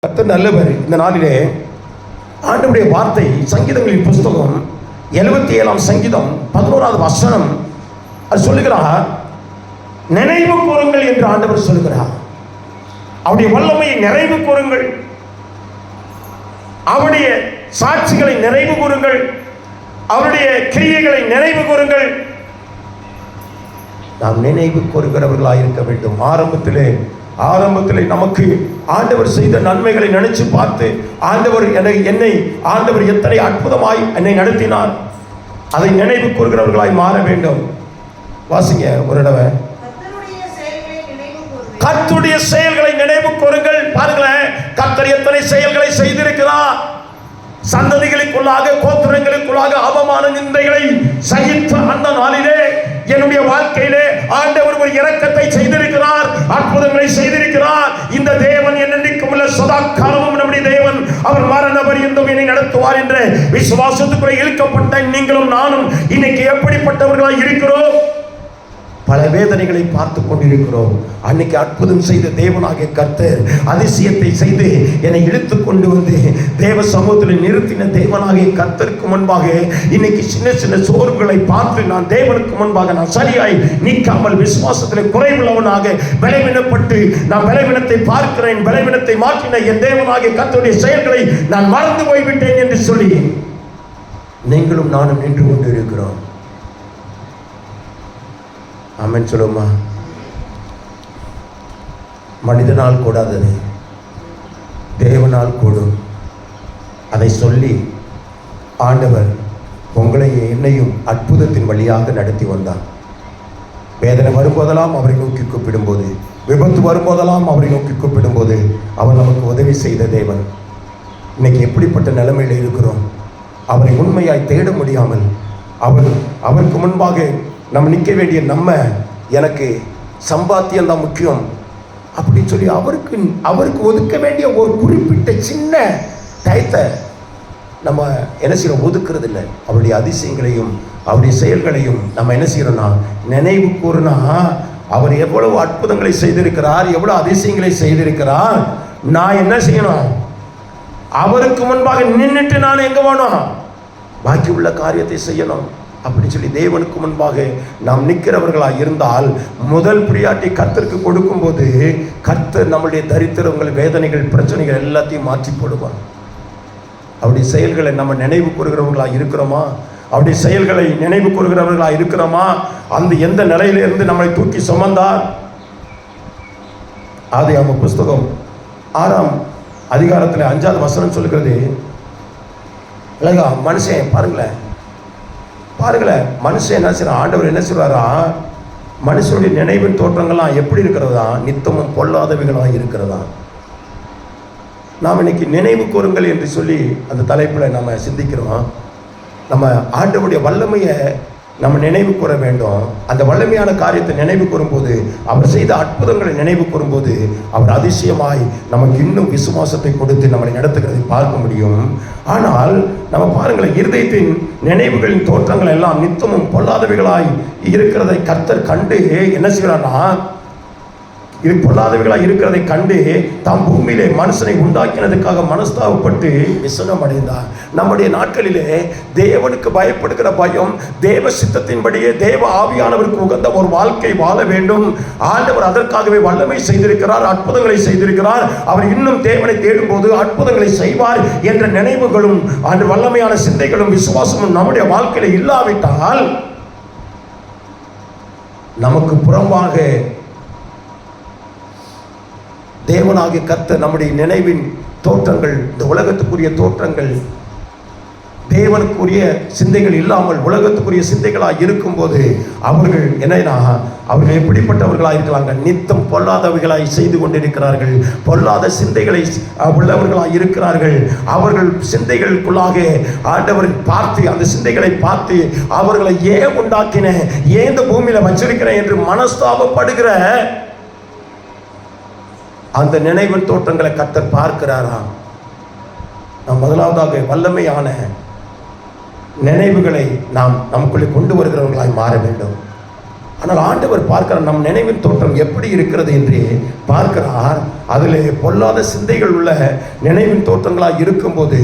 கர்த்தர் நல்லவர். இந்த நாளிலே ஆண்டவருடைய வார்த்தை சங்கீதங்களின் புஸ்தகம் 77ஆம் சங்கீதம் 11வது வசனம் அது சொல்லுகிறார், நினைவு கூறுங்கள் என்று ஆண்டவர் சொல்லுகிறார். அவருடைய வல்லமையை நிறைவு கூறுங்கள், அவருடைய சாட்சிகளை நிறைவு கூறுங்கள், அவருடைய கிரியைகளை நினைவு கூறுங்கள். நாம் நினைவு கூறுகிறவர்களாக இருக்க வேண்டும். ஆரம்பத்திலே நமக்கு ஆண்டவர் செய்த நன்மைகளை நினைச்சு பார்த்து, ஆண்டவர் என்னை ஆண்டவர் எத்தனை அற்புதமாய் என்னை நடத்தினார், அதை நினைவு கூறுகிறவர்களாய் மாற வேண்டும். வாசிங்க ஒரு தடவை, கர்த்தருடைய செயல்களை நினைவு கூறுங்கள். பாருங்களேன், கர்த்தர் எத்தனை செயல்களை செய்திருக்கிறார். சந்ததிகளுக்குள்ளாக, கோத்திரங்களுக்குள்ளாக அவமான நிந்தைகளை சகித்த அந்த நாளிலே என்னுடைய வாழ்க்கையிலே ஆண்டவர் ஒரு இரக்கத்தை செய்திருக்கிறார், அற்புதங்களை செய்திருக்கிறார். இந்த தேவன் என்னென்றைக்கும் உள்ள சதா காலமும் நம்முடைய தேவன், அவர் மரண பரியந்தம் என்னை நடத்துவார் என்ற விசுவாசத்துக்குள்ளே இழுக்கப்பட்ட நீங்களும் நானும் இன்னைக்கு எப்படிப்பட்டவர்களாய் இருக்கிறோம்? பல வேதனைகளை பார்த்து கொண்டிருக்கிறோம். அன்னைக்கு அற்புதம் செய்த தேவனாகிய கர்த்தர் அதிசயத்தை செய்து என்னை இழுத்து கொண்டு வந்து தேவ சமூகத்தில் நிறுத்தின தேவனாகிய கர்த்தருக்கு முன்பாக இன்னைக்கு சின்ன சின்ன சோர்வுகளை பார்த்து நான் தேவனுக்கு முன்பாக நான் சரியாய் நிற்காமல் விசுவாசத்தில் குறைவுள்ளவனாக பலவீனப்பட்டு நான் பலவீனத்தை பார்க்கிறேன், பலவீனத்தை மாற்றின என் தேவனாகிய கர்த்தருடைய செயல்களை நான் மறந்து போய்விட்டேன் என்று சொல்லி நீங்களும் நானும் நின்று கொண்டு இருக்கிறோம். ஆமென் சொல்லுமா? மனிதனால் கூடாதது தேவனால் கூடும். அதை சொல்லி ஆண்டவர் உங்களையும் என்னையும் அற்புதத்தின் வழியாக நடத்தி வந்தார். வேதனை வரும்போதெல்லாம் அவரை நோக்கி கூப்பிடும்போது, விபத்து வரும்போதெல்லாம் அவரை நோக்கி கூப்பிடும்போது அவர் நமக்கு உதவி செய்த தேவன். இன்னைக்கு எப்படிப்பட்ட நிலைமையில் இருக்கிறோம்? அவரை உண்மையாய் தேட முடியாமல் அவருக்கு முன்பாக நம்ம நிற்க வேண்டிய எனக்கு சம்பாத்தியம் தான் முக்கியம் அப்படின்னு சொல்லி அவருக்கு ஒதுக்க வேண்டிய ஒரு குறிப்பிட்ட சின்ன டயத்தை நம்ம என்ன செய்யறோம்? ஒதுக்குறது இல்லை. அவருடைய அதிசயங்களையும் அவருடைய செயல்களையும் நம்ம என்ன செய்யறோம்னா நினைவு கூறுனா, அவர் எவ்வளவு அற்புதங்களை செய்திருக்கிறார், எவ்வளவு அதிசயங்களை செய்திருக்கிறார். நான் என்ன செய்யணும்? அவருக்கு முன்பாக நின்றுட்டு நான் எங்க வேணும்? பாக்கி உள்ள காரியத்தை செய்யணும் அப்படி சொல்லி தேவனுக்கு முன்பாக நாம் நிற்கிறவர்களாக இருந்தால் முதல் பிரியாட்டி கர்த்தருக்கு கொடுக்கும்போது கர்த்தர் நம்முடைய தரித்திரங்கள், வேதனைகள், பிரச்சனைகள் எல்லாத்தையும் மாற்றி போடுவார். அவருடைய செயல்களை நம்ம நினைவு கூறுகிறவர்களாக இருக்கிறோமா? அவருடைய செயல்களை நினைவு கூறுகிறவர்களாக இருக்கிறோமா? அந்த எந்த நிலையிலிருந்து நம்மளை தூக்கி சுமந்தார்? ஆதியாகம புஸ்தகம் 6ஆம் அதிகாரத்தில் 5வது வசனம் சொல்லுகிறது. அழகா மனுஷன் பாருங்களேன், மனுஷன் என்ன செய்யறான்? ஆண்டவர் என்ன சொல்றாரா? மனுஷனுடைய நினைவின் தோற்றங்கள்லாம் எப்படி இருக்கிறதா? நித்தமும் பொல்லாதவைகளாக இருக்கிறதா? நாம் இன்னைக்கு நினைவு கூறுங்கள் என்று சொல்லி அந்த தலைப்பில் நம்ம சிந்திக்கிறோம். நம்ம ஆண்டவருடைய வல்லமையை நம்ம நினைவு கூற வேண்டும். அந்த வல்லமையான காரியத்தை நினைவு கூறும்போது, அவர் செய்த அற்புதங்களை நினைவு கூறும்போது அவர் அதிசயமாய் நமக்கு இன்னும் விசுவாசத்தை கொடுத்து நம்மளை நடத்துகிறதை பார்க்க முடியும். ஆனால் நம்ம பாருங்களேன், இருதயத்தின் நினைவுகளின் தோற்றங்கள் எல்லாம் நித்தமும் பொல்லாதவைகளாய் இருக்கிறதை கர்த்தர் கண்டு என்ன செய்கிறார்னா, இது பொல்லாதவைகளாக இருக்கிறதை கண்டு தாம் பூமியிலே மனுஷனை உண்டாக்கினதுக்காக மனஸ்தாபப்பட்டு விசனம் அடைந்தார். நம்முடைய நாட்களிலே தேவனுக்கு பயப்படுகிற பயம், தேவ சித்தத்தின்படியே தேவ ஆவியானவருக்கு உகந்த ஒரு வாழ்க்கை வாழ வேண்டும். ஆண்டவர் அதற்காகவே வல்லமை செய்திருக்கிறார், அற்புதங்களை செய்திருக்கிறார். அவர் இன்னும் தேவனை தேடும்போது அற்புதங்களை செய்வார் என்ற நினைவுகளும் அந்த வல்லமையான சிந்தைகளும் விசுவாசமும் நம்முடைய வாழ்க்கையில இல்லாவிட்டால் நமக்கு புறம்பாக தேவனாகிய கர்த்தர் நம்முடைய நினைவின் தோற்றங்கள், இந்த உலகத்துக்குரிய தோற்றங்கள், தேவனுக்குரிய சிந்தைகள் இல்லாமல் உலகத்துக்குரிய சிந்தைகளாக இருக்கும்போது அவர்கள் என்னன்னா, அவர்கள் எப்படிப்பட்டவர்களாக இருக்கிறாங்க? நித்தம் பொல்லாதவைகளாய் செய்து கொண்டிருக்கிறார்கள், பொல்லாத சிந்தைகளை உள்ளவர்களாக இருக்கிறார்கள். அவர்கள் சிந்தைகளுக்குள்ளாக ஆண்டவரை பார்த்து, அந்த சிந்தைகளை பார்த்து அவர்களை ஏன் உண்டாக்கினேன், ஏன் இந்த பூமியில வச்சிருக்கிறேன் என்று மனஸ்தாபப்படுகிற அந்த நினைவின் தோற்றங்களை கர்த்தர் பார்க்கிறாராம். நாம் முதலாவதாக வல்லமையான நினைவுகளை நாம் நமக்குள்ளே கொண்டு வருகிறவர்களாய் மாற வேண்டும். ஆனால் ஆண்டவர் பார்க்கிறார் நம் நினைவின் தோற்றம் எப்படி இருக்கிறது என்று பார்க்கிறார். அதில் பொல்லாத சிந்தைகள் உள்ள நினைவின் தோற்றங்களாக இருக்கும்போது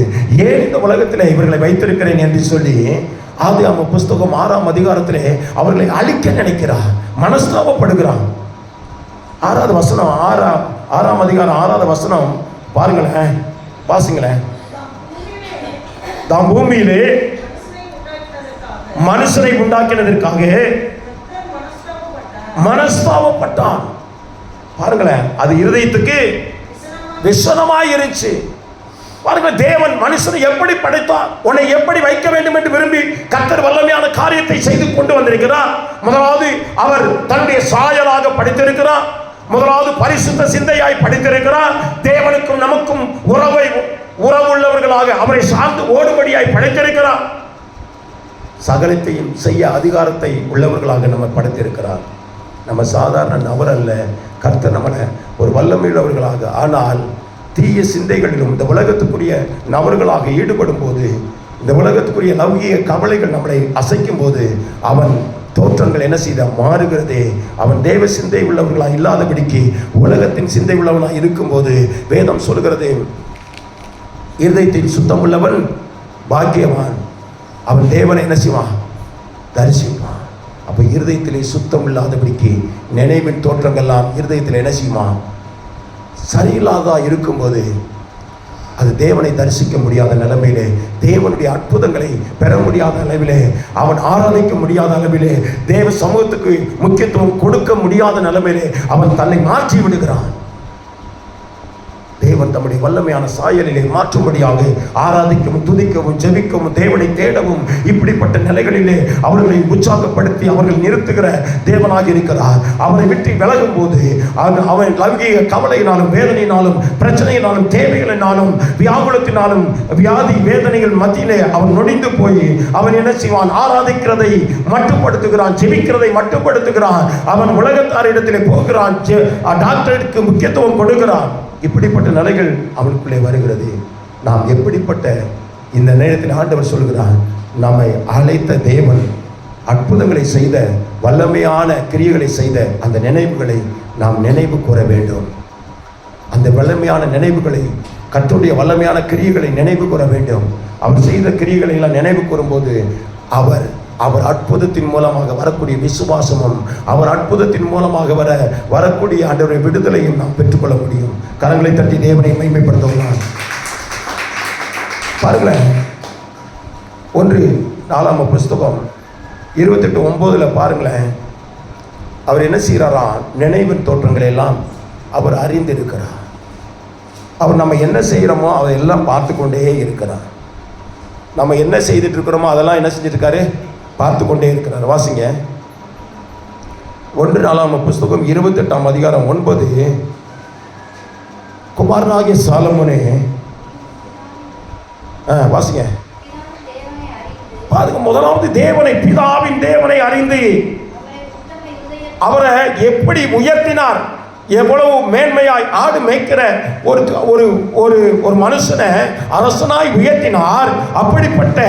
ஏன் இந்த உலகத்தில் இவர்களை வைத்திருக்கிறேன் என்று சொல்லி ஆதியாகம புஸ்தகம் 6ஆம் அதிகாரத்திலே அவர்களை அழிக்க நினைக்கிறார், மனஸ்தாபப்படுகிறான். 6வது வசனம், 6ஆம் அதிகாரம் 6வது வசனம் பாருங்களேன், வாசிங்களேன். தாம் பூமியிலே மனுஷனை உண்டாக்கினதற்காக மனஸ்தாபப்பட்டான். பாருங்களேன், அது இருதயத்துக்கு விஷனமாய் இருந்துச்சு. பாருங்கள், தேவன் மனுஷனை எப்படி படைத்தார், உன்னை எப்படி வைக்க வேண்டும் என்று விரும்பி கர்த்தர் வல்லமையான காரியத்தை செய்து கொண்டு வந்திருக்கிறார். முதலாவது அவர் தன்னுடைய சாயலாக படைத்திருக்கிறார். முதலாவது பரிசுத்த சிந்தையாய் படைத்திருக்கிறார். தேவனுக்கும் நமக்கும் உறவுள்ளவர்களாக அவரை சார்ந்து ஓடுபடியாய் படைத்திருக்கிறார். சகலத்தையும் செய்ய அதிகாரத்தை உள்ளவர்களாக நம்ம படைத்திருக்கிறார். நம்ம சாதாரண நபர் அல்ல, கர்த்தர் நம்மளை ஒரு வல்லமையுள்ளவர்களாக. ஆனால் தீய சிந்தைகளிலும் இந்த உலகத்துக்குரிய நபர்களாக ஈடுபடும் போது, இந்த உலகத்துக்குரிய லௌகிக கவலைகள் நம்மளை அசைக்கும் போது அவன் தோற்றங்கள் என்ன செய்த மாறுகிறதே. அவன் தேவ சிந்தை உள்ளவர்களாக இல்லாதபடிக்கு உலகத்தின் சிந்தை உள்ளவனாக இருக்கும்போது வேதம் சொல்கிறது, இருதயத்தில் சுத்தம் உள்ளவன் பாக்கியவான், அவன் தேவனை என்ன செய்வான், தரிசிப்பான். அப்போ இருதயத்திலே சுத்தம் இல்லாதபடிக்கு நினைவின் தோற்றங்கள்லாம் இருதயத்தில் என்ன செய்யுமா, சரியில்லாத இருக்கும்போது அது தேவனை தரிசிக்க முடியாத நிலைமையிலே, தேவனுடைய அற்புதங்களை பெற முடியாத அளவிலே, அவன் ஆராதிக்க முடியாத அளவிலே, தேவ சமூகத்துக்கு முக்கியத்துவம் கொடுக்க முடியாத நிலைமையிலே அவன் தன்னை மாற்றி விடுகிறான். தேவன் தம்முடைய வல்லமையான சாயலிலே மாற்றும்படியாக ஆராதிக்கவும் துதிக்கவும் ஜெபிக்கவும் தேவனை தேடவும் இப்படிப்பட்ட நிலைகளிலே அவர்களை உற்சாகப்படுத்தி அவர்கள் நிறுத்துகிற தேவனாக இருக்கிறார். அவரை விட்டு விலகும் போது அவன் லௌகிக கவலையினாலும் வேதனையினாலும் பிரச்சனையினாலும் தேவைகளினாலும் வியாகுலத்தினாலும் வியாதி வேதனைகள் மத்தியிலே அவன் நொடிந்து போய் அவன் என்ன செய்வான், ஆராதிக்கிறதை மட்டுப்படுத்துகிறான், ஜெபிக்கிறதை மட்டுப்படுத்துகிறான். அவன் உலகத்தாரிடத்திலே போகிறான், டாக்டருக்கு முக்கியத்துவம் கொடுக்கிறான். இப்படிப்பட்ட நிலைகள் அவனுக்குள்ளே வருகிறது. நாம் எப்படிப்பட்ட இந்த நேரத்தில் ஆண்டவர் சொல்கிறார், நம்மை அழைத்த தேவன் அற்புதங்களை செய்த வல்லமையான கிரியைகளை செய்த அந்த நினைவுகளை நாம் நினைவு கூற வேண்டும். அந்த வல்லமையான நினைவுகளை, கர்த்தருடைய வல்லமையான கிரியைகளை நினைவு கூற வேண்டும். அவர் செய்த கிரியைகளை எல்லாம் நினைவு கூறும்போது அவர் அற்புதத்தின் மூலமாக வரக்கூடிய விசுவாசமும் அவர் அற்புதத்தின் மூலமாக வரக்கூடிய ஆண்டவருடைய விடுதலையும் நாம் பெற்றுக்கொள்ள முடியும். கரங்களை தட்டி தேவனை மகிமைப்படுத்துவோம். பாருங்களேன், 1 புஸ்தகம் 28:9 பாருங்களேன், அவர் என்ன செய்கிறாரா, நினைவின் தோற்றங்களை எல்லாம் அவர் அறிந்திருக்கிறார். அவர் நம்ம என்ன செய்கிறோமோ அதையெல்லாம் பார்த்து கொண்டே இருக்கிறார். நம்ம என்ன செய்துட்டு இருக்கிறோமோ அதெல்லாம் என்ன செஞ்சுட்டு இருக்காரு, பார்த்து கொண்டே இருக்கிறார். வாசிங்க, 1 புஸ்தகம் 28ஆம் அதிகாரம் 9. குமாரனாகிய சாலமோனே, வாசிங்க பாருங்க. முதலாவது தேவனை, பிதாவின் தேவனை அறிந்து அவரை எப்படி உயர்த்தினார், எவ்வளவு மேன்மையாய் ஆடு மேய்க்கிற ஒரு மனுஷனை அரசனாய் உயர்த்தினார். அப்படிப்பட்ட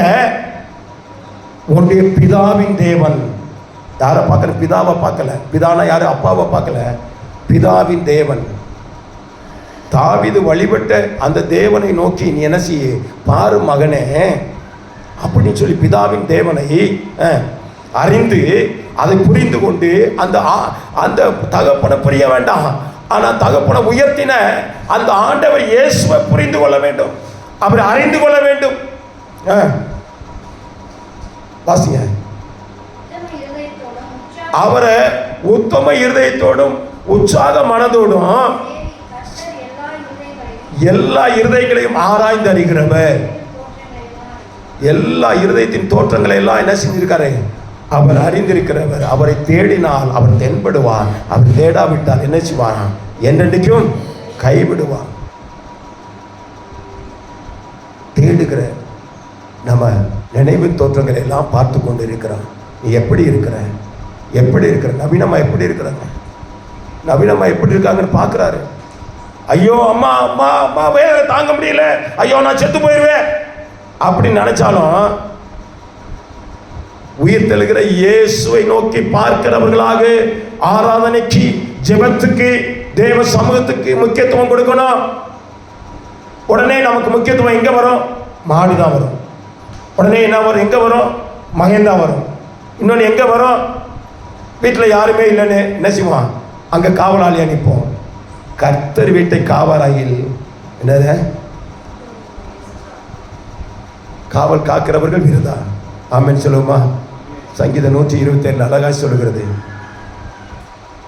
உன்னுடைய பிதாவின் தேவன், யாரை பார்க்கல, பிதாவை பார்க்கல. பிதானா யாரு, அப்பாவை பார்க்கல, பிதாவின் தேவன். தாவீது வழிபட்ட அந்த தேவனை நோக்கி நீ என்ன செய்ய பாரு மகனே அப்படின்னு சொல்லி பிதாவின் தேவனை அறிந்து அதை புரிந்து கொண்டு அந்த தகப்பனை புரிய வேண்டாம், ஆனால் தகப்பனை உயர்த்தின அந்த ஆண்டவர் இயேசுவை புரிந்து கொள்ள வேண்டும், அவரை அறிந்து கொள்ள வேண்டும். வாசிங்க, அவரை உத்தம இருதயத்தோடும் உற்சாக மனதோடும் எல்லா இருதயங்களையும் ஆராய்ந்து அறிகிறவர். எல்லா இருதயத்தின் தோற்றங்களை எல்லாம் என்ன செஞ்சிருக்காரு, அவர் அறிந்திருக்கிறவர். அவரை தேடினால் அவர் தென்படுவார், அவர் தேடாவிட்டால் என்ன செய்வார், என்றென்றைக்கும் கைவிடுவார். தேடுகிற நம்ம நினைவு தோற்றங்களை எல்லாம் பார்த்து கொண்டு இருக்கிறோம். நீ எப்படி இருக்கிற, நவீனமா எப்படி இருக்கிறாங்க, நவீனமா எப்படி இருக்காங்கன்னு பார்க்குறாரு. ஐயோ அம்மா அம்மா அம்மா வேற தாங்க முடியல, ஐயோ நான் செத்து போயிடுவேன் அப்படின்னு நினைச்சாலும் உயிர் தெழுகிற இயேசுவை நோக்கி பார்க்கிறவர்களாக ஆராதனைக்கு, ஜெபத்துக்கு, தேவ சமூகத்துக்கு முக்கியத்துவம் கொடுக்கணும். உடனே நமக்கு முக்கியத்துவம் எங்க வரும்? மாடு தான் வரும். உடனே என்ன வரும்? எங்க வரும்? மகன் தான் வரும். இன்னொன்று எங்க வரும்? வீட்டில் யாருமே இல்லைன்னு என்ன செய்வான்? அங்கே காவலாளியா நிற்போம். கர்த்தர் வீட்டை காவலாயில் என்னது? காவல் காக்கிறவர்கள் விருதா. ஆமென் சொல்லுமா? சங்கீதம் 127 அழகாய் சொல்லுகிறது.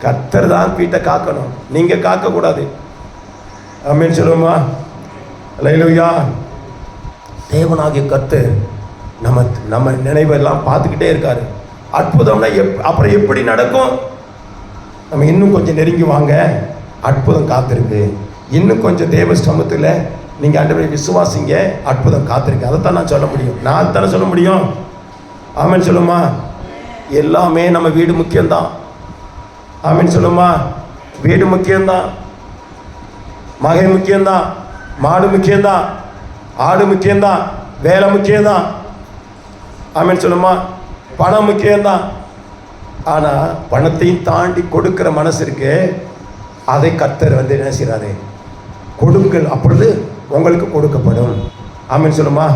கர்த்தர் தான் வீட்டை காக்கணும், நீங்க காக்க கூடாது. ஆமென் சொல்லுமா? அல்லேலூயா. தேவனாகிய கர்த்தர் நம்ம நினைவெல்லாம் பார்த்துக்கிட்டே இருக்காரு. அற்புதம்னா அப்புறம் எப்படி நடக்கும்? நம்ம இன்னும் கொஞ்சம் நெருங்கி வாங்க, அற்புதம் காத்திருக்கு. இன்னும் கொஞ்சம் தேவ சமூகத்தில் நீங்கள் ஆண்டவரை விசுவாசிங்க, அற்புதம் காத்திருக்கு. அதைத்தான் நான் சொல்ல முடியும். நான் தானே சொல்ல முடியும். ஆமென் சொல்லுமா? எல்லாமே நம்ம வீடு முக்கியம்தான். ஆமென் சொல்லுமா? வீடு முக்கியம்தான், மகன் முக்கியம்தான், மாடு முக்கியம்தான், ஆடு முக்கியம்தான், வேலை முக்கியம்தான். ஆமென் சொல்லுமா? பணம் முக்கியம்தான். ஆனால் பணத்தையும் தாண்டி கொடுக்கிற மனசு இருக்கு, அதை கர்த்தர் என்ன செய்கிறாரு? கொடுங்கள், அப்பொழுது உங்களுக்கு கொடுக்கப்படும். ஆமென் சொல்லுமா?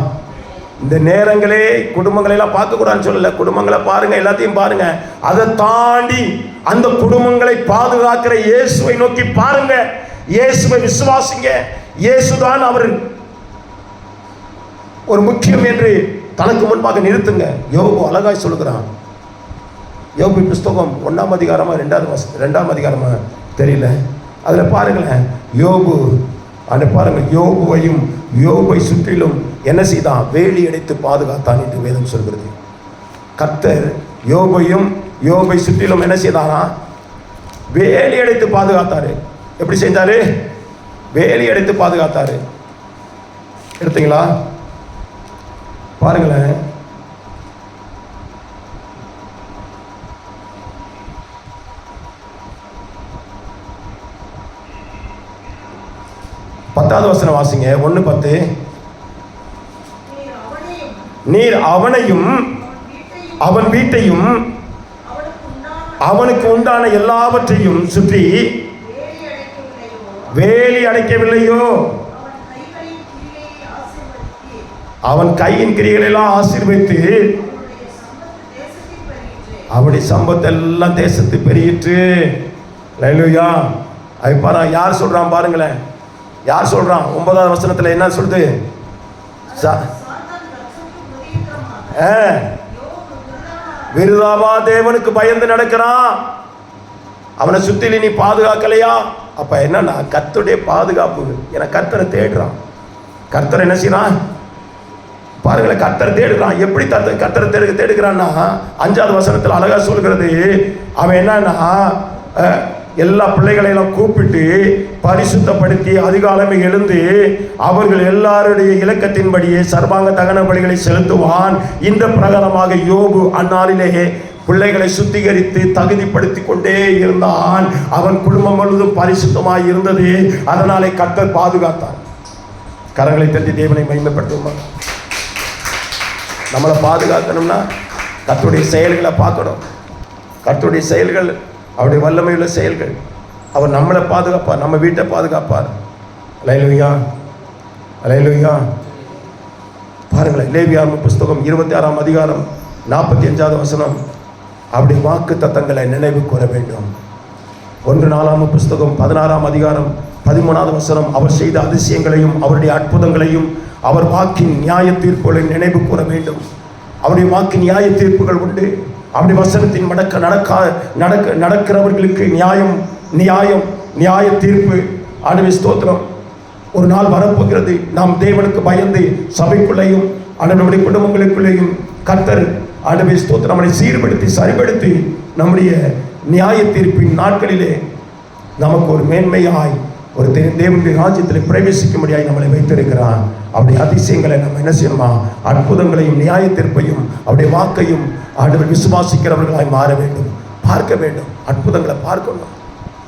இந்த நேரங்களே குடும்பங்களெல்லாம் பார்க்கக்கூடாதுன்னு சொல்லலை. குடும்பங்களை பாருங்க, எல்லாத்தையும் பாருங்க. அதை தாண்டி அந்த குடும்பங்களை பாதுகாக்கிற இயேசுவை நோக்கி பாருங்க, இயேசுவை விசுவாசிங்க. இயேசுதான் அவர் ஒரு முக்கியம் என்று தனக்கு முன்பாக நிறுத்துங்க. யோபு அழகாய் சொல்லுகிறான். யோபு புஸ்தகம் 1ஆம் அதிகாரமா 2ஆம் அதிகாரமா தெரியல, அதில் பாருங்களேன். யோபு அதை பாருங்க. யோபுவையும் யோபை சுற்றிலும் என்ன செய்தான்? வேலி அடைத்து பாதுகாத்தான் என்று வேதம் சொல்கிறது. கர்த்தர் யோபையும் யோபை சுற்றிலும் என்ன செய்தாரா? வேலி அடைத்து பாதுகாத்தாரு. எப்படி செஞ்சாரு? வேலி அடைத்து பாதுகாத்தாரு. எடுத்தீங்களா? பாருங்களேன். பத்தாவது வசனம் வாசிங்க. 1:10. நீர் அவனையும் அவன் வீட்டையும் அவனுக்கு உண்டான எல்லாவற்றையும் சுற்றி வேலி அடைக்கவில்லையோ? அவன் கையின் கிரியைகளெல்லாம் ஆசீர்வதித்து அவனுடைய சம்பத்தெல்லாம் தேசத்து பெருகிற்று. அல்லேலூயா. அது பாரு, யார் சொல்றான் பாருங்களேன். யார் சொல்றான்? 9ஆவது வசனத்துல என்ன சொல்லுது? விருதாவா தேவனுக்கு பயந்து நடக்கிறான். அவனை சுத்தில நீ பாதுகாக்கலையா? அப்ப என்னன்னா கர்த்தருடைய பாதுகாப்பு. என கர்த்தரை தேடுறான். கர்த்தர் என்ன செய்யறான் பாருங்களேன். கர்த்தரை தேடுகிறான். எப்படி கர்த்தரை தேடுகிறான்னா 5ஆவது வசனத்தில் அழகா சொல்கிறது. அவன் என்னன்னா எல்லா பிள்ளைகளையெல்லாம் கூப்பிட்டு பரிசுத்தப்படுத்தி அதிகாலமே எழுந்து அவர்கள் எல்லாருடைய இலக்கத்தின்படியே சர்வாங்க தகன பலிகளை செலுத்துவான். இந்த பிரகாரமாக யோபு அந்நாளிலே பிள்ளைகளை சுத்திகரித்து தகுதிப்படுத்தி கொண்டே இருந்தான். அவன் குடும்பம் முழுவதும் பரிசுத்தமாய் இருந்தது. அதனாலே கர்த்தர் பாதுகாத்தான். கரங்களை தட்டி தேவனை மகிமைப்படுத்துவோமா? நம்மளை பாதுகாக்கணும்னா கர்த்தருடைய செயல்களை பார்க்கணும். கர்த்தருடைய செயல்கள் அவருடைய வல்லமையுள்ள செயல்கள். அவர் நம்மளை பாதுகாப்பார், நம்ம வீட்டை பாதுகாப்பார். அல்லேலூயா, அல்லேலூயா. பாருங்களேன். லேவியாகம புஸ்தகம் 26ஆம் அதிகாரம் 45வது வசனம். அப்படி வாக்கு தத்தங்களை நினைவு கூற வேண்டும். 1 நாளாகம புஸ்தகம் 16ஆம் அதிகாரம் 13வது வசனம். அவர் செய்த அதிசயங்களையும் அவருடைய அற்புதங்களையும் அவர் வாக்கின் நியாய தீர்ப்புகளை நினைவு கூற வேண்டும். அவருடைய வாக்கின் நியாய தீர்ப்புகள் உண்டு. அப்படி வசனத்தின் நடக்கிறவர்களுக்கு நியாய தீர்ப்பு. ஆண்டவரே ஸ்தோத்திரம். ஒரு நாள் வரப்போகிறது. நாம் தேவனுக்கு பயந்து சபைக்குள்ளேயும் ஆண்டவருடைய குடும்பங்களுக்குள்ளேயும் கர்த்தர் ஆண்டவரே ஸ்தோத்திரம் நம்மை சீர்படுத்தி சரிபடுத்தி நம்முடைய நியாய தீர்ப்பின் நாட்களிலே நமக்கு ஒரு மேன்மையாய் ஒரு தேவனுடைய ராஜ்யத்தில் பிரவேசிக்கும்படியாய் நம்மளை வைத்திருக்கிறான். அப்படி அதிசயங்களை நம்ம என்ன செய்யணுமா? அற்புதங்களையும் நியாய தீர்ப்பையும் அவருடைய வாக்கையும் ஆண்டவர் விசுவாசிக்கிறவர்களாய் மாற வேண்டும். பார்க்க வேண்டும். அற்புதங்களை பார்க்கணும்,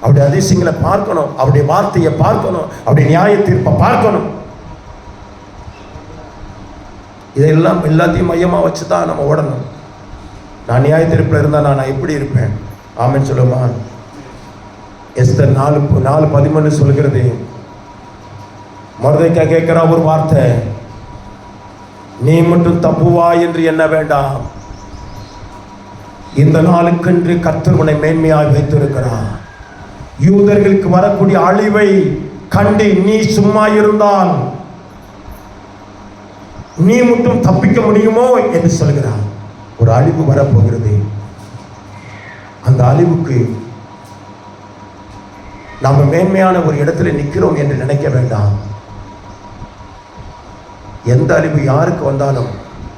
அவருடைய அதிசயங்களை பார்க்கணும், அவருடைய வார்த்தையை பார்க்கணும், அவருடைய நியாய தீர்ப்பை பார்க்கணும். இதெல்லாம் எல்லாத்தையும் மையமாக வச்சு தான் நம்ம ஓடணும். நான் நியாயத்தீர்ப்பில் இருந்தால் நான் எப்படி இருப்பேன்? ஆமென் சொல்லுமா? எஸ்தர் 4:13 சொல்கிறது. மொர்தெக்காய் கேட்கிற ஒரு வார்த்தை, நீ மட்டும் தப்புவா என்று எண்ண வேண்டாம், இந்த நாளுக்கென்று கர்த்தர் உன்னை மேன்மையாய் வைத்திருக்கிறார். யூதர்களுக்கு வரக்கூடிய அழிவை கண்டு நீ சும்மா இருந்தால் நீ மட்டும் தப்பிக்க முடியுமோ என்று சொல்கிறார். ஒரு அழிவு வரப்போகிறது. அந்த அழிவுக்கு நாம் மேன்மையான ஒரு இடத்துல நிற்கிறோம் என்று நினைக்க வேண்டாம். எந்த அழிவு யாருக்கு வந்தாலும்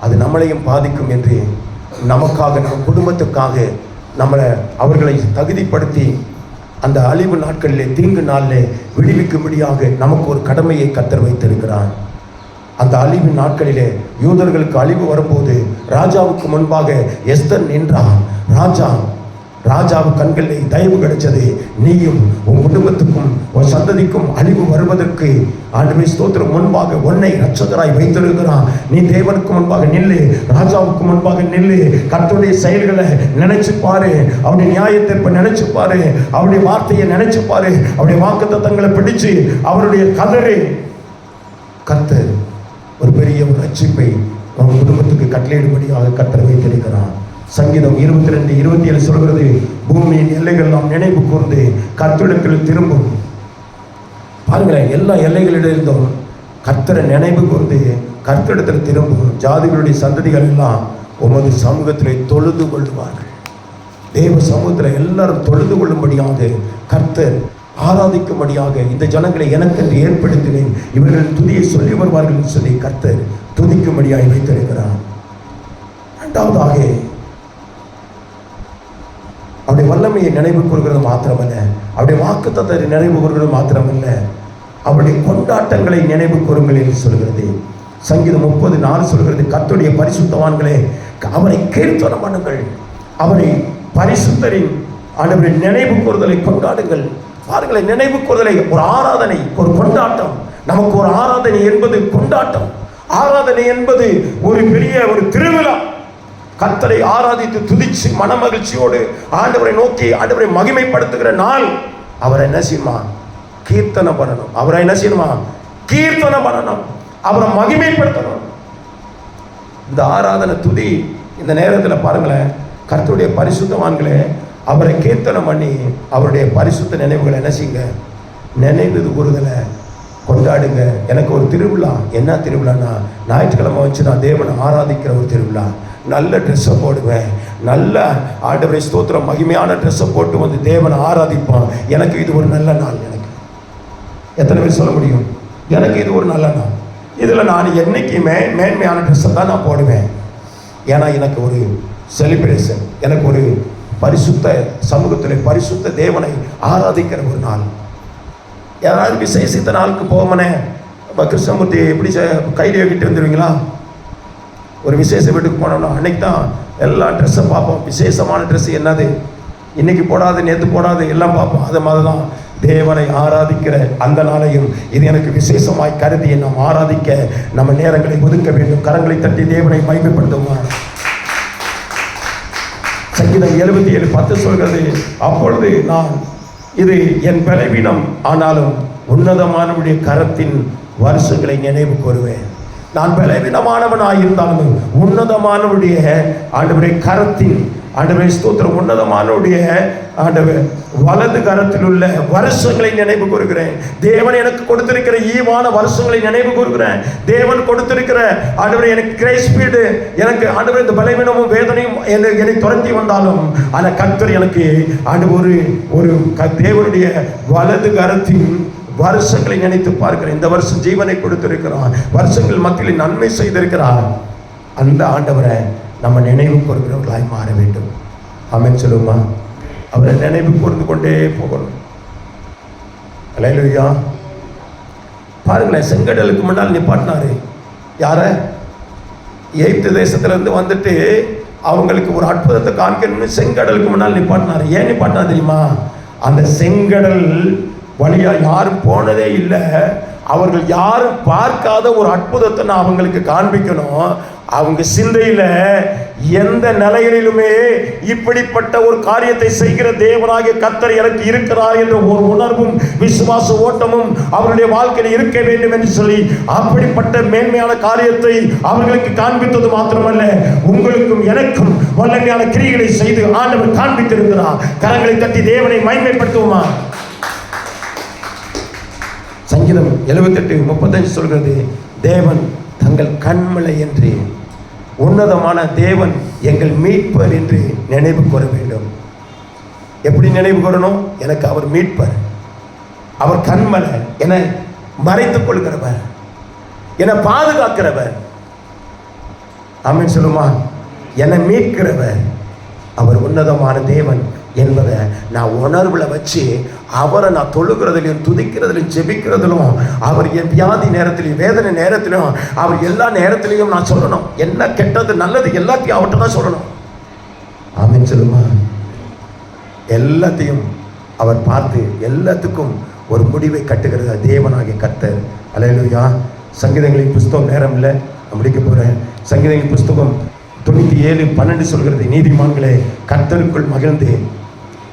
அது நம்மளையும் பாதிக்கும் என்று நமக்காக, நம்ம குடும்பத்துக்காக அவர்களை தகுதிப்படுத்தி அந்த அழிவு நாட்களிலே, தீங்கு நாளில் விடுவிக்கும்படியாக நமக்கு ஒரு கடமையை கர்த்தர் வைத்திருக்கிறார். அந்த அழிவு நாட்களிலே யூதர்களுக்கு அழிவு வரும்போது ராஜாவுக்கு முன்பாக எஸ்தர் நின்றான். ராஜாவு கண்களில் தயவு கிடைச்சது. நீயும் உன் குடும்பத்துக்கும் உன் சந்ததிக்கும் அழிவு வருவதற்கு ஆண்டவரே ஸ்தோத்திரம், முன்பாக உன்னை இரட்சகராய் வைத்திருக்கிறான். நீ தேவனுக்கு முன்பாக நில்லு, ராஜாவுக்கு முன்பாக நில்லு. கர்த்தருடைய செயல்களை நினைச்சு பாரு, அவருடைய நியாயத்தீர்ப்பை நினைச்சு பாரு, அவருடைய வார்த்தையை நினைச்சு பாரு, அவருடைய வாக்குத்தத்தங்களை பிடிச்சு அவருடைய கதரை கர்த்தர் ஒரு பெரிய ஒரு ரட்சிப்பை உன் குடும்பத்துக்கு கட்டளையிடும்படியாக கர்த்தர் வைத்திருக்கிறான். சங்கீதம் 22:27 சொல்கிறது, பூமியின் எல்லைகள் நாம் நினைவு கூர்ந்து கர்த்தரிடத்தில் திரும்பும். பாருங்களேன், எல்லா எல்லைகளிலிருந்தும் கர்த்தரை நினைவு கூர்ந்து கர்த்தரிடத்தில் திரும்பும் ஜாதிகளுடைய சந்ததிகள் எல்லாம் உமது சமூகத்திலே தொழுது கொள்வார்கள். தேவ சமூகத்தில் எல்லாரும் தொழுது கொள்ளும்படியாக கர்த்தர் ஆராதிக்கும்படியாக இந்த ஜனங்களை எனக்கென்று ஏற்படுத்தினேன், இவர்கள் துதியை சொல்லி வருவார்கள் என்று சொல்லி கர்த்தர் துதிக்கும்படியாக வைத்திருக்கிறார். இரண்டாவதாக அவருடைய வல்லமையை நினைவு கூறுகிறது மாத்திரமல்ல, அவருடைய வாக்குத்தத்தத்தை நினைவு கூறுகிறது மாத்திரமல்ல, அவருடைய கொண்டாட்டங்களை நினைவு கூறுங்கள் என்று சொல்கிறது. சங்கீதம் 30:4 சொல்கிறது, கர்த்தருடைய பரிசுத்தவான்களே அவரை கீர்த்தனம் பண்ணுங்கள், அவரை பரிசுத்தரின் ஆண்டவரை நினைவு கூறுதலை கொண்டாடுங்கள். பாருங்களேன், நினைவு கூறுதலை, ஒரு ஆராதனை, ஒரு கொண்டாட்டம். நமக்கு ஒரு ஆராதனை என்பது கொண்டாட்டம். ஆராதனை என்பது ஒரு பெரிய ஒரு திருவிழா. கர்த்தரை ஆராதித்து துதிச்சு மனமகிழ்ச்சியோடு ஆண்டவரை நோக்கி ஆண்டவரை மகிமைப்படுத்துகிற நாள். அவரை என்ன செய்யணுமா? கீர்த்தனம் பண்ணணும். அவரை என்ன செய்யணுமா? கீர்த்தனம் பண்ணணும், அவரை மகிமைப்படுத்தணும். இந்த ஆராதனை துதி இந்த நேரத்தில் பாருங்களேன், கர்த்தருடைய பரிசுத்தவான்களே அவரை கீர்த்தனம் பண்ணி அவருடைய பரிசுத்த நினைவுகளை என்ன செய்யுங்க? நினைவு கூறுதலை கொண்டாடுங்க. எனக்கு ஒரு திருவிழா. என்ன திருவிழான்னா, ஞாயிற்றுக்கிழமை வச்சு நான் தேவனை ஆராதிக்கிற ஒரு திருவிழா. நல்ல ட்ரெஸ்ஸை போடுவேன், நல்ல ஆண்டவரை ஸ்தோத்திரம் மகிமையான ட்ரெஸ்ஸை போட்டு வந்து தேவனை ஆராதிப்போம். எனக்கு இது ஒரு நல்ல நாள். எனக்கு எத்தனை பேர் சொல்ல முடியும்? எனக்கு இது ஒரு நல்ல நாள். இதில் நான் என்றைக்குமே மேன்மையான ட்ரெஸ்ஸை தான் நான் போடுவேன். ஏன்னா எனக்கு ஒரு செலிப்ரேஷன், எனக்கு ஒரு பரிசுத்த சமூகத்தில் பரிசுத்த தேவனை ஆராதிக்கிற ஒரு நாள். யாராவது விசேஷித்த நாளுக்கு போகமனே, கிருஷ்ணமூர்த்தி எப்படி கையில் வைக்கிட்டு வந்துடுவீங்களா? ஒரு விசேஷ வீட்டுக்கு போனோம்னா அன்னைக்கு தான் எல்லா ட்ரெஸ்ஸை பார்ப்போம். விசேஷமான ட்ரெஸ்ஸு என்னது, இன்னைக்கு போடாது நேற்று போடாது எல்லாம் பார்ப்போம். அது மாதிரி தான் தேவனை ஆராதிக்கிற அந்த நாளையும் இது எனக்கு விசேஷமாய் கருதி நாம் ஆராதிக்க நம்ம நேரங்களை ஒதுக்க வேண்டும். கரங்களை தட்டி தேவனை மகிமைப்படுத்துவோம். சங்கீதம் 77:10 சொல்கிறது, அப்பொழுது நான் இது என் பலவீனம், ஆனாலும் உன்னதமானவருடைய கரத்தின் வருஷங்களை நினைவு கூறுவேன். நான் பலவீனமானவனாக இருந்தாலும் உன்னதமானவருடைய ஆண்டவருடைய கரத்தின் ஆண்டவரை ஸ்தோத்திரம் உன்னதமானவருடைய ஆண்டவர் வலது கரத்தில் உள்ள வருஷங்களை நினைவு கூறுகிறேன். தேவன் எனக்கு கொடுத்திருக்கிற ஈவான வருஷங்களை நினைவு கூறுகிறேன். தேவன் கொடுத்திருக்கிற ஆண்டவரை எனக்கு கிரேஸ் பீரியடு, எனக்கு ஆண்டவர் இந்த பலவீனமும் வேதனையும் என்னை துரத்தி வந்தாலும் ஆனால் கர்த்தர் எனக்கு ஆண்டவர் ஒரு தேவனுடைய வலது கரத்தின் வருஷங்களை நினைத்து பார்க்கிறேன். இந்த வருஷம் ஜீவனை கொடுத்திருக்கிறார், வருஷங்கள் மத்தியில் நன்மை செய்திருக்கிறார். அந்த ஆண்டவரை நம்ம நினைவு கூறுகிறவர்களாய் மாற வேண்டும். ஆமென் சொல்லுமா? அவரை நினைவு கூர்ந்து கொண்டே போகணும். அல்லேலூயா. பாருங்களேன், செங்கடலுக்கு முன்னால் நிப்பாட்டினாரு. யார? எகிப்து தேசத்திலிருந்து வந்துட்டு அவங்களுக்கு ஒரு அற்புதத்தை காமிக்கணும்னு செங்கடலுக்கு முன்னால் நிப்பாட்டினாரு. ஏன் நிப்பாட்டினா தெரியுமா? அந்த செங்கடல் வழியா யாரும் போனதே இல்லை. அவர்கள் யாரும் பார்க்காத ஒரு அற்புதத்தை நான் அவங்களுக்கு காண்பிக்கணும். அவங்க சிந்தையில எந்த நிலைகளிலுமே இப்படிப்பட்ட ஒரு காரியத்தை செய்கிற தேவனாகிய கர்த்தர் எனக்கு இருக்கிறார் என்ற ஒரு உணர்வும் விசுவாச ஓட்டமும் அவருடைய வாழ்க்கையில் இருக்க வேண்டும் என்று சொல்லி அப்படிப்பட்ட மேன்மையான காரியத்தை அவர்களுக்கு காண்பித்தது மாத்திரமல்ல, உங்களுக்கும் எனக்கும் வல்லமையான கிரியைகளை செய்து ஆண்டவர் காண்பித்திருக்கிறார். கரங்களை தட்டி தேவனை மகிமைப்படுத்துவோமா? சங்கீதம் 78:35 சொல்கிறது, தேவன் தங்கள் கண்மலை என்று, உன்னதமான தேவன் எங்கள் மீட்பர் என்று நினைவு கூற வேண்டும். எப்படி நினைவு கூறணும்? எனக்கு அவர் மீட்பர், அவர் கண்மலை, என மறைத்துக் கொள்கிறவர், என பாதுகாக்கிறவர். ஆமென் சொல்லுமா? என்னை மீட்கிறவர், அவர் உன்னதமான தேவன் என்பதை நான் உணர்வுல வச்சு அவரை நான் தொழுகிறதுலையும் துதிக்கிறதுலையும் ஜெபிக்கிறதிலும், அவர் என் வியாதி நேரத்திலையும் வேதனை நேரத்திலும் அவர் எல்லா நேரத்திலையும் நான் சொல்லணும். என்ன கெட்டது நல்லது எல்லாத்தையும் அவர்கிட்ட தான் சொல்லணும். ஆமென் சொல்லுமா? எல்லாத்தையும் அவர் பார்த்து எல்லாத்துக்கும் ஒரு முடிவை கட்டுகிறது தேவனாகிய கர்த்தர். அல்லேலூயா. சங்கீதங்களின் புஸ்தகம் நேரம் இல்லை, நான் முடிக்க போறேன். சங்கீதங்களின் புஸ்தகம் 97:12 சொல்கிறது, நீதிமான்களே கர்த்தருக்குள் மகிழ்ந்து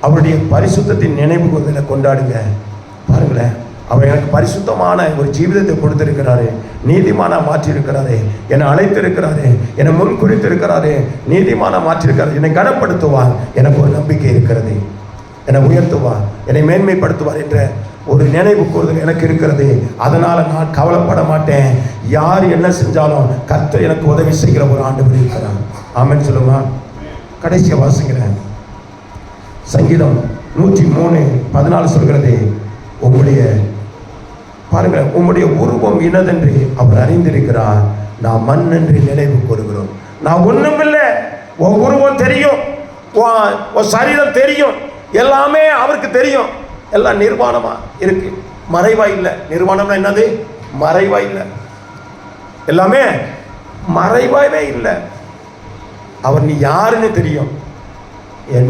அவருடைய பரிசுத்தத்தின் நினைவு கூர்தலை கொண்டாடுங்க. பாருங்களேன், அவர் எனக்கு பரிசுத்தமான ஒரு ஜீவிதத்தை கொடுத்திருக்கிறாரு, நீதிமானா மாற்றியிருக்கிறாரு, என்னை அழைத்திருக்கிறாரு, என்னை முன் குறித்திருக்கிறாரு, நீதிமானா மாற்றிருக்கிறார், என்னை கனப்படுத்துவார், எனக்கு ஒரு நம்பிக்கை இருக்கிறது, என்னை உயர்த்துவார், என்னை மேன்மைப்படுத்துவார் என்ற ஒரு நினைவு கூறுதல் எனக்கு இருக்கிறது. அதனால நான் கவலைப்பட மாட்டேன். யார் என்ன செஞ்சாலும் கர்த்தர் எனக்கு உதவி செய்கிற ஒரு ஆண்டவர் இருக்கிறார். ஆமென் சொல்லுமா? கடைசியா வாசிக்கிறேன். சங்கீதம் 103:14 சொல்கிறது, உங்களுடைய பாருங்க, உங்களுடைய உருவம் இனதென்று அவர் அறிந்திருக்கிறார், நான் மண் என்று நினைவு கூறுகிறோம். நான் ஒண்ணும் இல்லை, உன் உருவம் தெரியும், உன் சரீரம் தெரியும், எல்லாமே அவருக்கு தெரியும். எல்லாம் நிர்வாணமா இருக்கு, மறைவா இல்லை. நிர்வாணம்னா என்னது? மறைவா இல்லை, எல்லாமே மறைவாவே இல்லை. அவர் நீ யாருன்னு தெரியும்.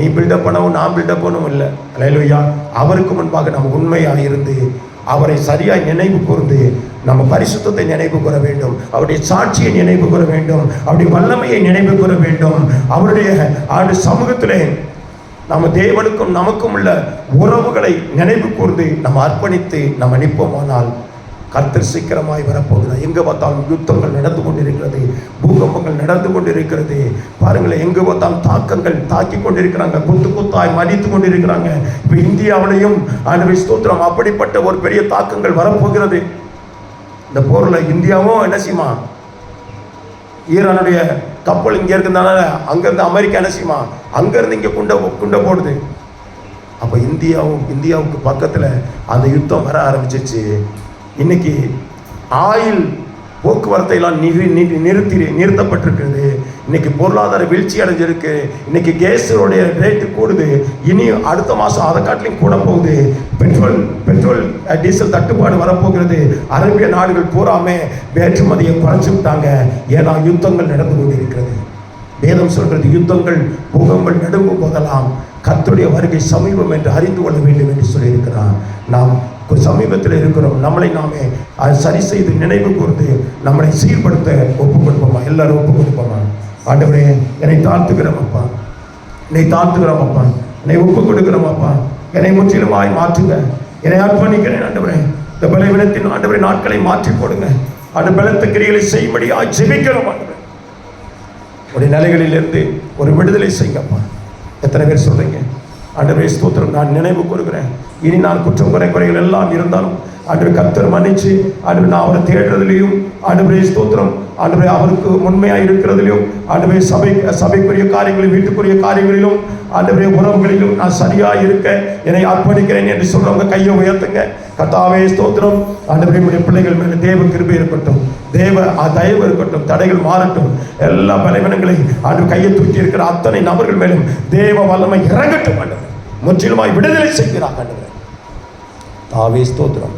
நீ பில்டப் பண்ணவும் நான் பில்டப் பண்ணவும் இல்லை. அல்லேலூயா. அவருக்கு முன்பாக நம்ம உண்மையாக இருந்து அவரை சரியாய் நினைவு கூர்ந்து நம்ம பரிசுத்தத்தை நினைவு கூற வேண்டும், அவருடைய சாட்சியை நினைவு கூற வேண்டும், அவருடைய வல்லமையை நினைவு கூற வேண்டும். அவருடைய ஆண்டு சமூகத்திலே நம்ம தேவனுக்கும் நமக்கும் உள்ள உறவுகளை நினைவு கூர்ந்து நம்ம அர்ப்பணித்து நம்ம நிற்போமானால் கர்த்தர் சீக்கிரமாய் வரப்போகிறார். எங்கே பார்த்தாலும் யுத்தங்கள் நடந்து கொண்டிருக்கிறது, பூகம்பங்கள் நடந்து கொண்டிருக்கிறது. பாருங்களேன், எங்கே பார்த்தாலும் தாக்கங்கள் தாக்கி கொண்டிருக்கிறாங்க, குத்து குத்தாய் மடித்து கொண்டிருக்கிறாங்க. இப்போ இந்தியாவிலையும் ஆண்டவரே ஸ்தோத்திரம், அப்படிப்பட்ட ஒரு பெரிய தாக்கங்கள் வரப்போகிறது. இந்த போரில் இந்தியாவும் என்ன செய்யுமா? ஈரானுடைய கப்பல் இங்கே இருக்கிறதுனால அங்கேருந்து அமெரிக்கா என்ன செய்யுமா? அங்கேருந்து இங்கே குண்டை போடுது. அப்போ இந்தியாவுக்கு பக்கத்தில் அந்த யுத்தம் வர ஆரம்பிச்சிச்சு. இன்னைக்கு ஆயில் போக்குவரத்தை எல்லாம் நிறுத்தப்பட்டிருக்கிறது. இன்னைக்கு பொருளாதார வீழ்ச்சி அடைஞ்சிருக்கு. இன்னைக்கு கேஸோடைய ரேட்டு கூடுது. இனி அடுத்த மாதம் அதை காட்டிலையும் கூட போகுது. பெட்ரோல் டீசல் தட்டுப்பாடு வரப்போகிறது. அரேபிய நாடுகள் பூராமே ஏற்றுமதியை குறைச்சி விட்டாங்க. ஏன்னா யுத்தங்கள் நடந்து கொண்டிருக்கிறது. வேதம் சொல்கிறது, யுத்தங்கள் பூகம்பங்கள் நடுங்கும் போதெல்லாம் கர்த்தருடைய வருகை சமீபம் என்று அறிந்து கொள்ள வேண்டும் என்று சொல்லியிருக்கிறார். நாம் சமீபத்தில் இருக்கிறோம். நம்மளை நாமே சரி செய்து நினைவு கூர்ந்து நம்மளை சீர்படுத்த ஒப்பு கொடுப்போமா? எல்லாரும் ஒப்பு கொடுப்போமா? ஆண்டவரே, என்னை தாழ்த்துக்கிறோம் அப்பா, என்னை தாழ்த்துக்கிறோம் அப்பா, என்னை ஒப்பு கொடுக்கிறோம் அப்பா, என்னை முற்றிலுமாய் மாற்றுங்க, என்னை அர்ப்பணிக்கிறேன் ஆண்டவரே. இந்த பலவீனத்தின் ஆண்டவரே நாட்களை மாற்றி போடுங்க. அந்த பலத்த கிரிகளை செய்யும்படியாக ஜெபிக்கிறோம் ஆண்டவரே. உடைய நிலைகளிலிருந்து ஒரு விடுதலை செய்யுங்கப்பா. எத்தனை பேர் சொல்றீங்க? ஆண்டவரே ஸ்தோத்திரம், நான் நினைவு கூறுகிறேன். இனி நான் குற்றம் குறைகள் எல்லாம் இருந்தாலும் ஆண்டவரே கர்த்தர் மன்னிச்சு, ஆண்டவரே நான் அவரை தேடுறதுலையும் ஆண்டவரே ஸ்தோத்திரம், ஆண்டவரே அவருக்கு உண்மையாக இருக்கிறதுலையும், ஆண்டவரே சபைக்குரிய காரியங்களிலும் வீட்டுக்குரிய காரியங்களிலும் ஆண்டவரே உறவுகளிலும் நான் சரியாக இருக்க என்னை அர்ப்பணிக்கிறேன் என்று சொல்றவங்க கையை உயர்த்துங்க. கர்த்தாவே ஸ்தோத்திரம். ஆண்டவரே உடைய பிள்ளைகள் மேலே தேவ கிருபை இருக்கட்டும், தேவ தயவு இருக்கட்டும், தடைகள் மாறட்டும். எல்லா பலவீனங்களை ஆண்டு கையை தூக்கி இருக்கிற அத்தனை நபர்கள் மேலும் தேவ வல்லமை இறங்கட்டும். ஆண்டவரே முற்றிலுமாய் விடுதலை செய்கிறார். ஆண்டவரே ஸ்தோத்திரம்.